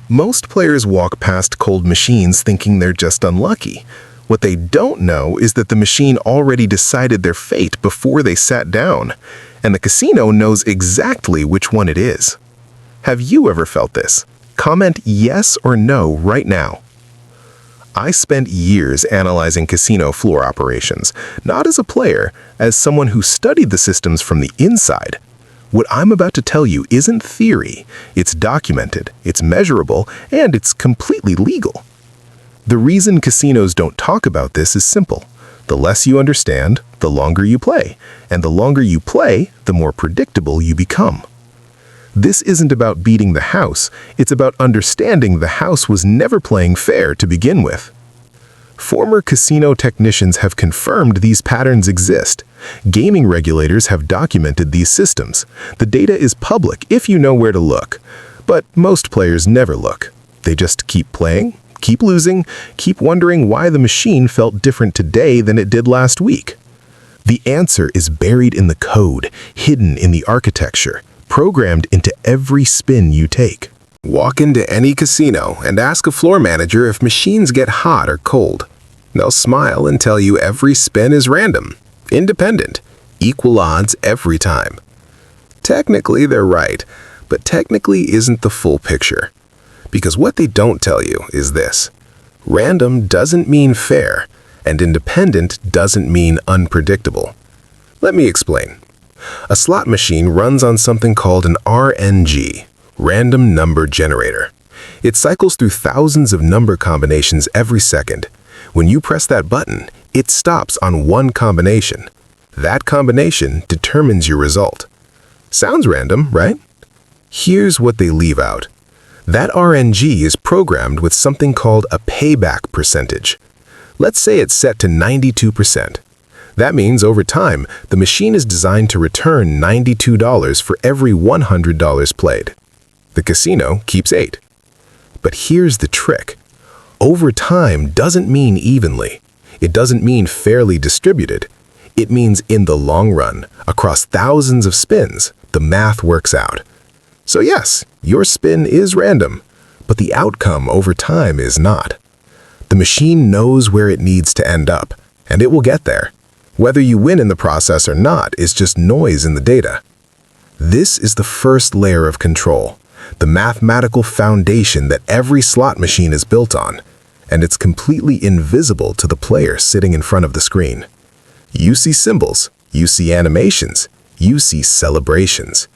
Most players walk past cold machines thinking they're just unlucky. What they don't know is that the machine already decided their fate before they sat down, and the casino knows exactly which one it is. Have you ever felt this? Comment yes or no right now. I spent years analyzing casino floor operations, not as a player, as someone who studied the systems from the inside. What I'm about to tell you isn't theory. It's documented, it's measurable, and it's completely legal. The reason casinos don't talk about this is simple. The less you understand, the longer you play. And the longer you play, the more predictable you become. This isn't about beating the house, it's about understanding the house was never playing fair to begin with. Former casino technicians have confirmed these patterns exist. Gaming regulators have documented these systems. The data is public if you know where to look. But most players never look. They just keep playing, keep losing, keep wondering why the machine felt different today than it did last week. The answer is buried in the code, hidden in the architecture, programmed into every spin you take. Walk into any casino and ask a floor manager if machines get hot or cold. They'll smile and tell you every spin is random, independent, equal odds every time. Technically, they're right, but technically isn't the full picture. Because what they don't tell you is this: random doesn't mean fair, and independent doesn't mean unpredictable. Let me explain. A slot machine runs on something called an RNG, random number generator. It cycles through thousands of number combinations every second. When you press that button, it stops on one combination. That combination determines your result. Sounds random, right? Here's what they leave out. That RNG is programmed with something called a payback percentage. Let's say it's set to 92%. That means over time, the machine is designed to return $92 for every $100 played. The casino keeps 8. But here's the trick. Over time doesn't mean evenly. It doesn't mean fairly distributed. It means in the long run, across thousands of spins, the math works out. So yes, your spin is random, but the outcome over time is not. The machine knows where it needs to end up, and it will get there. Whether you win in the process or not is just noise in the data. This is the first layer of control, the mathematical foundation that every slot machine is built on, and it's completely invisible to the player sitting in front of the screen. You see symbols, you see animations, you see celebrations.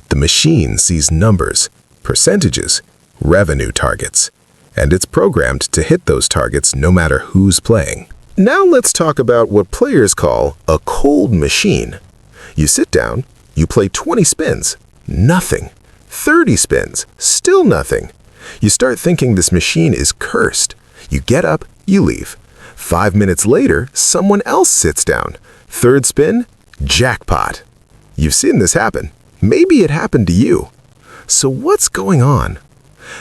The machine sees numbers, percentages, revenue targets, and it's programmed to hit those targets no matter who's playing. Now let's talk about what players call a cold machine. You sit down, you play 20 spins, nothing. 30 spins, still nothing. You start thinking this machine is cursed. You get up, you leave. 5 minutes later, someone else sits down. Third spin, jackpot. You've seen this happen. Maybe it happened to you. So what's going on?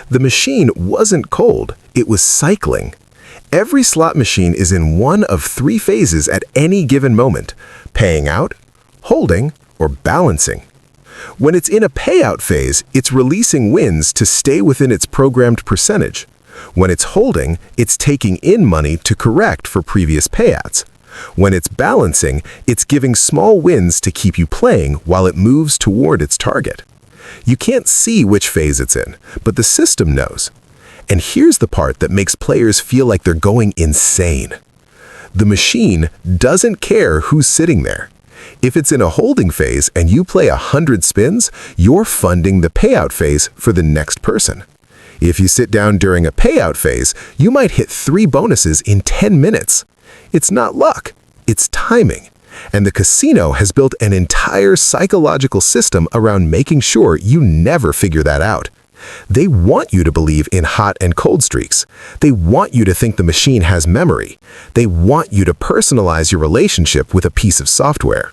The machine wasn't cold, it was cycling. Every slot machine is in one of 3 phases at any given moment: paying out, holding, or balancing. When it's in a payout phase, it's releasing wins to stay within its programmed percentage. When it's holding, it's taking in money to correct for previous payouts. When it's balancing, it's giving small wins to keep you playing while it moves toward its target. You can't see which phase it's in, but the system knows. And here's the part that makes players feel like they're going insane. The machine doesn't care who's sitting there. If it's in a holding phase and you play 100 spins, you're funding the payout phase for the next person. If you sit down during a payout phase, you might hit 3 bonuses in 10 minutes. It's not luck, it's timing. And the casino has built an entire psychological system around making sure you never figure that out. They want you to believe in hot and cold streaks. They want you to think the machine has memory. They want you to personalize your relationship with a piece of software.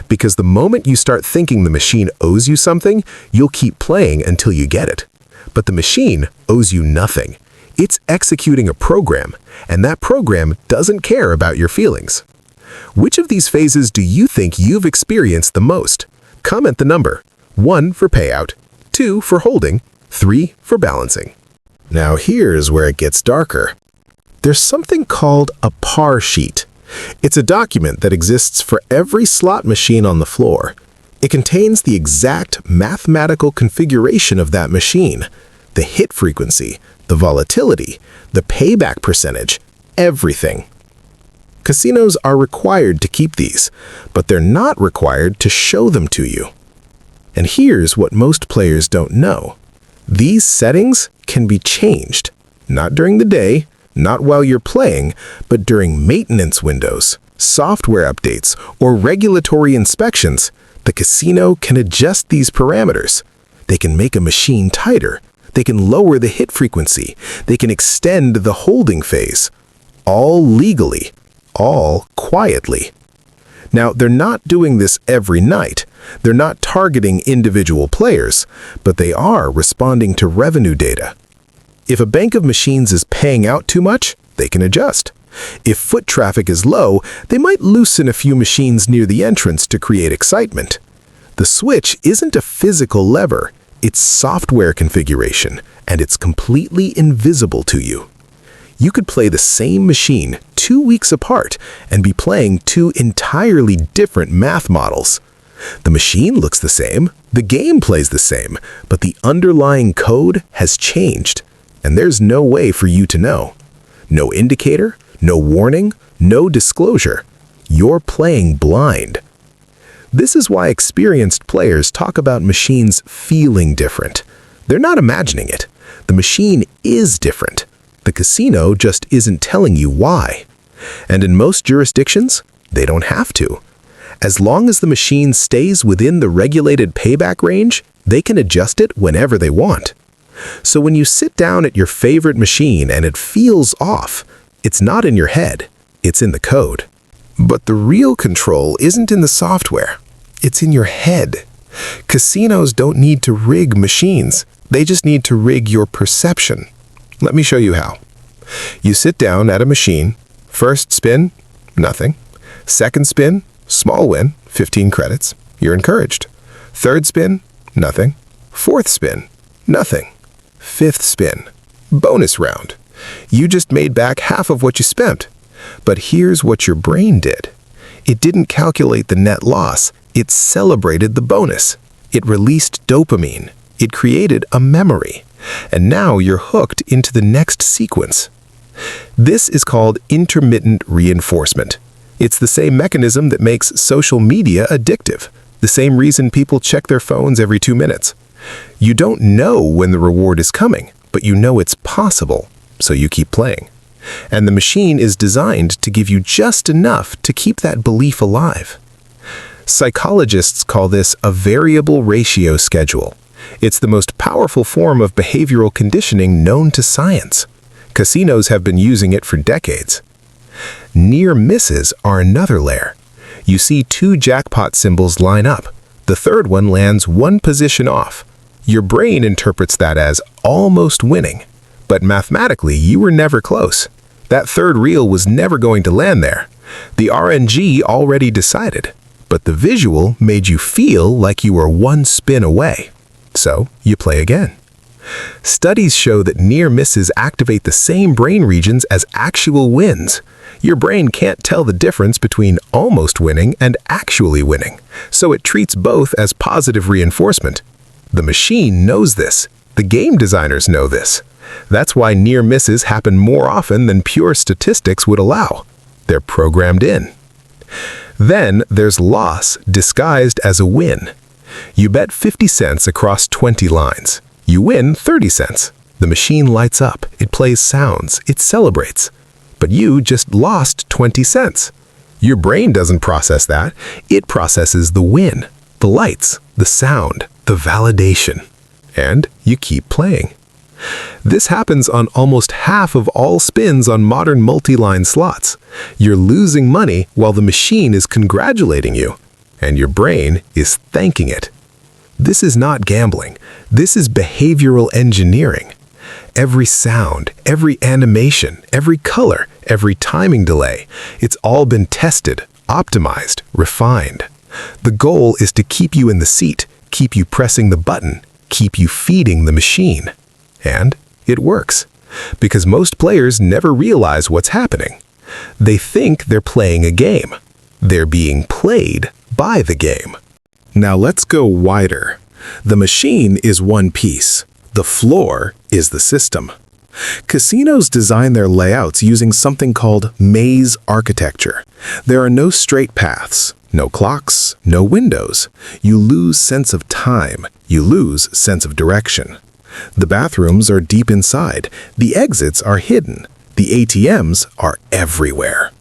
Because the moment you start thinking the machine owes you something, you'll keep playing until you get it. But the machine owes you nothing. It's executing a program, and that program doesn't care about your feelings. Which of these phases do you think you've experienced the most? Comment the number. 1 for payout, 2 for holding, 3 for balancing. Now here's where it gets darker. There's something called a par sheet. It's a document that exists for every slot machine on the floor. It contains the exact mathematical configuration of that machine, the hit frequency, the volatility, the payback percentage, everything. Casinos are required to keep these, but they're not required to show them to you. And here's what most players don't know. These settings can be changed, not during the day, not while you're playing, but during maintenance windows, software updates, or regulatory inspections. The casino can adjust these parameters. They can make a machine tighter. They can lower the hit frequency. They can extend the holding phase. All legally. All quietly. Now, they're not doing this every night. They're not targeting individual players, but they are responding to revenue data. If a bank of machines is paying out too much, they can adjust. If foot traffic is low, they might loosen a few machines near the entrance to create excitement. The switch isn't a physical lever, it's software configuration, and it's completely invisible to you. You could play the same machine 2 weeks apart and be playing two entirely different math models. The machine looks the same, the game plays the same, but the underlying code has changed, and there's no way for you to know. No indicator, no warning, no disclosure. You're playing blind. This is why experienced players talk about machines feeling different. They're not imagining it. The machine is different. The casino just isn't telling you why. And in most jurisdictions, they don't have to. As long as the machine stays within the regulated payback range, they can adjust it whenever they want. So when you sit down at your favorite machine and it feels off, it's not in your head, it's in the code. But the real control isn't in the software, it's in your head. Casinos don't need to rig machines, they just need to rig your perception. Let me show you how. You sit down at a machine, first spin, nothing. Second spin, small win, 15 credits, you're encouraged. Third spin, nothing. Fourth spin, nothing. Fifth spin, bonus round. You just made back half of what you spent. But here's what your brain did. It didn't calculate the net loss, it celebrated the bonus. It released dopamine. It created a memory. And now you're hooked into the next sequence. This is called intermittent reinforcement. It's the same mechanism that makes social media addictive, the same reason people check their phones every 2 minutes. You don't know when the reward is coming, but you know it's possible, so you keep playing. And the machine is designed to give you just enough to keep that belief alive. Psychologists call this a variable ratio schedule. It's the most powerful form of behavioral conditioning known to science. Casinos have been using it for decades. Near misses are another layer. You see 2 jackpot symbols line up. The third one lands 1 position off. Your brain interprets that as almost winning. But mathematically, you were never close. That third reel was never going to land there. The RNG already decided. But the visual made you feel like you were 1 spin away. So you play again. Studies show that near misses activate the same brain regions as actual wins. Your brain can't tell the difference between almost winning and actually winning, so it treats both as positive reinforcement. The machine knows this. The game designers know this. That's why near misses happen more often than pure statistics would allow. They're programmed in. Then there's loss disguised as a win. You bet 50 cents across 20 lines. You win 30 cents. The machine lights up, it plays sounds, it celebrates. But you just lost 20 cents. Your brain doesn't process that. It processes the win, the lights, the sound, the validation. And you keep playing. This happens on almost half of all spins on modern multi-line slots. You're losing money while the machine is congratulating you, and your brain is thanking it. This is not gambling. This is behavioral engineering. Every sound, every animation, every color, every timing delay, it's all been tested, optimized, refined. The goal is to keep you in the seat, keep you pressing the button, keep you feeding the machine. And it works. Because most players never realize what's happening. They think they're playing a game. They're being played by the game. Now let's go wider. The machine is one piece. The floor is the system. Casinos design their layouts using something called maze architecture. There are no straight paths, no clocks, no windows. You lose sense of time. You lose sense of direction. The bathrooms are deep inside. The exits are hidden. The ATMs are everywhere.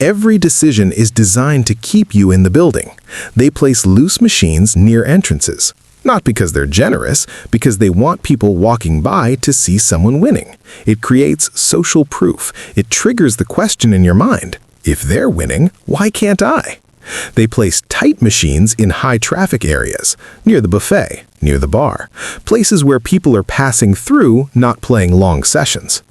Every decision is designed to keep you in the building. They place loose machines near entrances. Not because they're generous, because they want people walking by to see someone winning. It creates social proof. It triggers the question in your mind, if they're winning, why can't I? They place tight machines in high traffic areas, near the buffet, near the bar, places where people are passing through, not playing long sessions.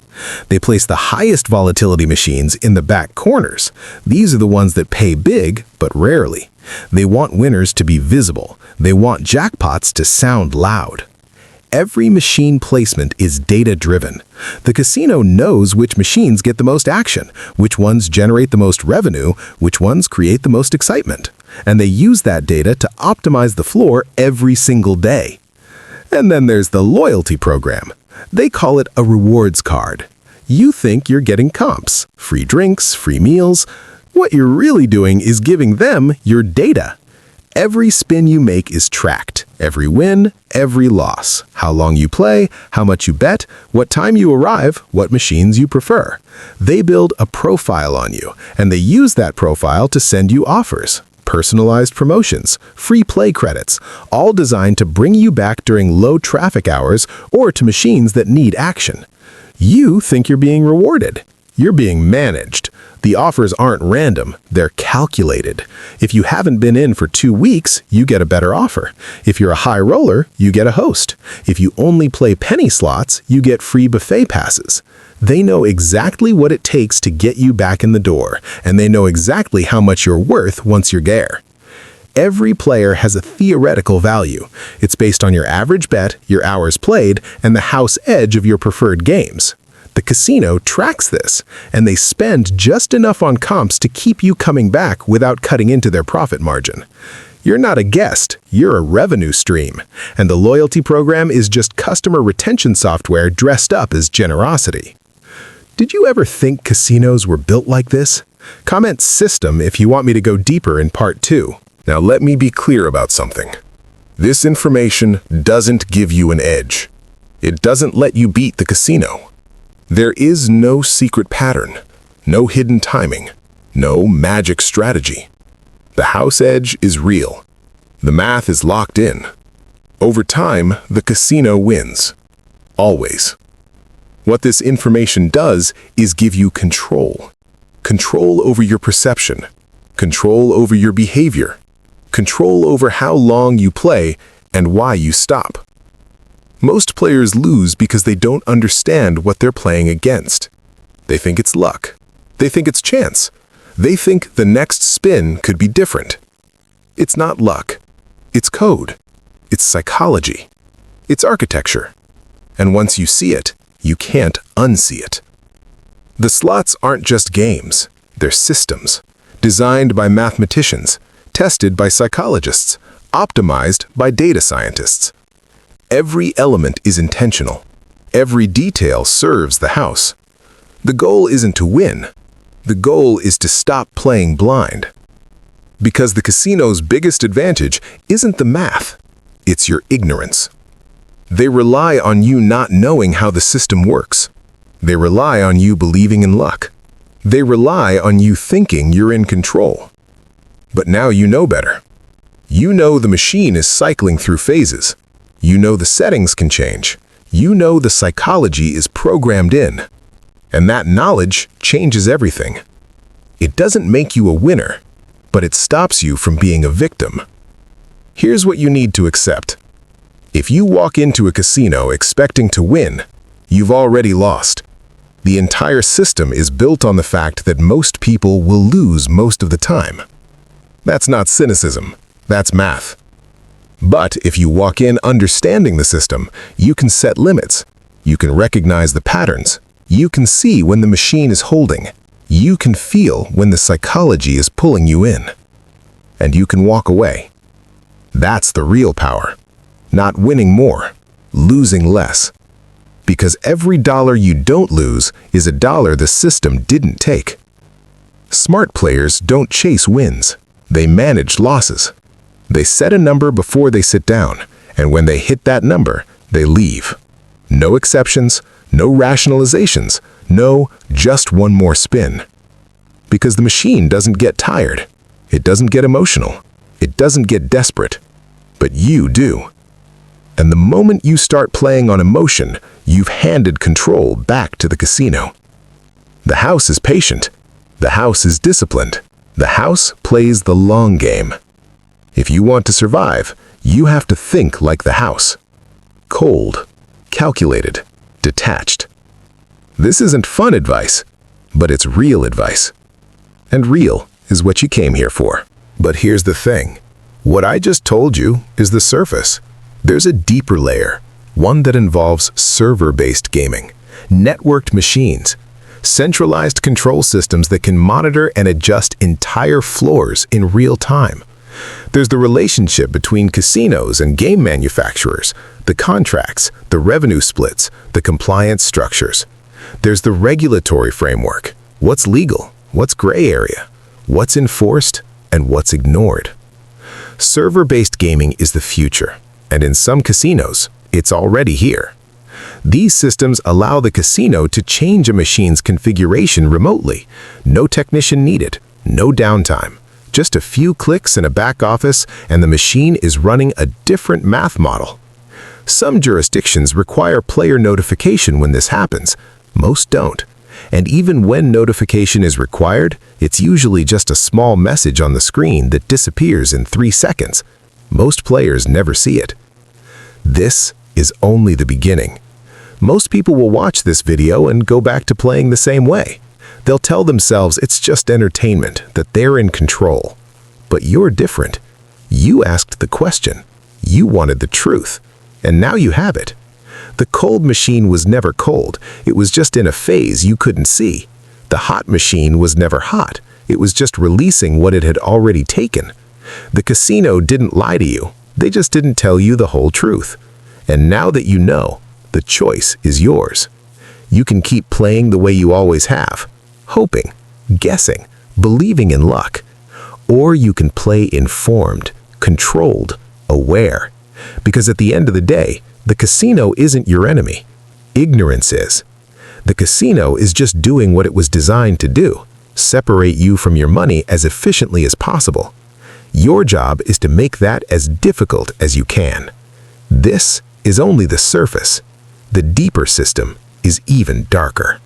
They place the highest volatility machines in the back corners. These are the ones that pay big, but rarely. They want winners to be visible. They want jackpots to sound loud. Every machine placement is data-driven. The casino knows which machines get the most action, which ones generate the most revenue, which ones create the most excitement. And they use that data to optimize the floor every single day. And then there's the loyalty program. They call it a rewards card. You think you're getting comps, free drinks, free meals. What you're really doing is giving them your data. Every spin you make is tracked. Every win, every loss. How long you play, how much you bet, what time you arrive, what machines you prefer. They build a profile on you, and they use that profile to send you offers. Personalized promotions, free play credits, all designed to bring you back during low traffic hours or to machines that need action. You think you're being rewarded. You're being managed. The offers aren't random, they're calculated. If you haven't been in for 2 weeks, you get a better offer. If you're a high roller, you get a host. If you only play penny slots, you get free buffet passes. They know exactly what it takes to get you back in the door, and they know exactly how much you're worth once you're there. Every player has a theoretical value. It's based on your average bet, your hours played, and the house edge of your preferred games. The casino tracks this, and they spend just enough on comps to keep you coming back without cutting into their profit margin. You're not a guest, you're a revenue stream, and the loyalty program is just customer retention software dressed up as generosity. Did you ever think casinos were built like this? Comment system if you want me to go deeper in part 2. Now let me be clear about something. This information doesn't give you an edge. It doesn't let you beat the casino. There is no secret pattern, no hidden timing, no magic strategy. The house edge is real. The math is locked in. Over time, the casino wins. Always. What this information does is give you control. Control over your perception. Control over your behavior. Control over how long you play and why you stop. Most players lose because they don't understand what they're playing against. They think it's luck. They think it's chance. They think the next spin could be different. It's not luck. It's code. It's psychology. It's architecture. And once you see it, you can't unsee it. The slots aren't just games. They're systems, designed by mathematicians, tested by psychologists, optimized by data scientists. Every element is intentional. Every detail serves the house. The goal isn't to win. The goal is to stop playing blind. Because the casino's biggest advantage isn't the math. It's your ignorance. They rely on you not knowing how the system works. They rely on you believing in luck. They rely on you thinking you're in control. But now you know better. You know the machine is cycling through phases. You know the settings can change. You know the psychology is programmed in. And that knowledge changes everything. It doesn't make you a winner, but it stops you from being a victim. Here's what you need to accept. If you walk into a casino expecting to win, you've already lost. The entire system is built on the fact that most people will lose most of the time. That's not cynicism, that's math. But if you walk in understanding the system, you can set limits. You can recognize the patterns. You can see when the machine is holding. You can feel when the psychology is pulling you in. And you can walk away. That's the real power. Not winning more, losing less. Because every dollar you don't lose is a dollar the system didn't take. Smart players don't chase wins. They manage losses. They set a number before they sit down, and when they hit that number, they leave. No exceptions, no rationalizations, no just one more spin. Because the machine doesn't get tired. It doesn't get emotional. It doesn't get desperate. But you do. And the moment you start playing on emotion, you've handed control back to the casino. The house is patient. The house is disciplined. The house plays the long game. If you want to survive, you have to think like the house. Cold, calculated, detached. This isn't fun advice, but it's real advice. And real is what you came here for. But here's the thing. What I just told you is the surface. There's a deeper layer, one that involves server-based gaming, networked machines, centralized control systems that can monitor and adjust entire floors in real time. There's the relationship between casinos and game manufacturers, the contracts, the revenue splits, the compliance structures. There's the regulatory framework. What's legal? What's gray area? What's enforced? And what's ignored? Server-based gaming is the future, and in some casinos, it's already here. These systems allow the casino to change a machine's configuration remotely. No technician needed, no downtime. Just a few clicks in a back office, and the machine is running a different math model. Some jurisdictions require player notification when this happens. Most don't. And even when notification is required, it's usually just a small message on the screen that disappears in 3 seconds. Most players never see it. This is only the beginning. Most people will watch this video and go back to playing the same way. They'll tell themselves it's just entertainment, that they're in control. But you're different. You asked the question. You wanted the truth. And now you have it. The cold machine was never cold. It was just in a phase you couldn't see. The hot machine was never hot. It was just releasing what it had already taken. The casino didn't lie to you. They just didn't tell you the whole truth. And now that you know, the choice is yours. You can keep playing the way you always have, hoping, guessing, believing in luck. Or you can play informed, controlled, aware. Because at the end of the day, the casino isn't your enemy. Ignorance is. The casino is just doing what it was designed to do, separate you from your money as efficiently as possible. Your job is to make that as difficult as you can. This is only the surface. The deeper system is even darker.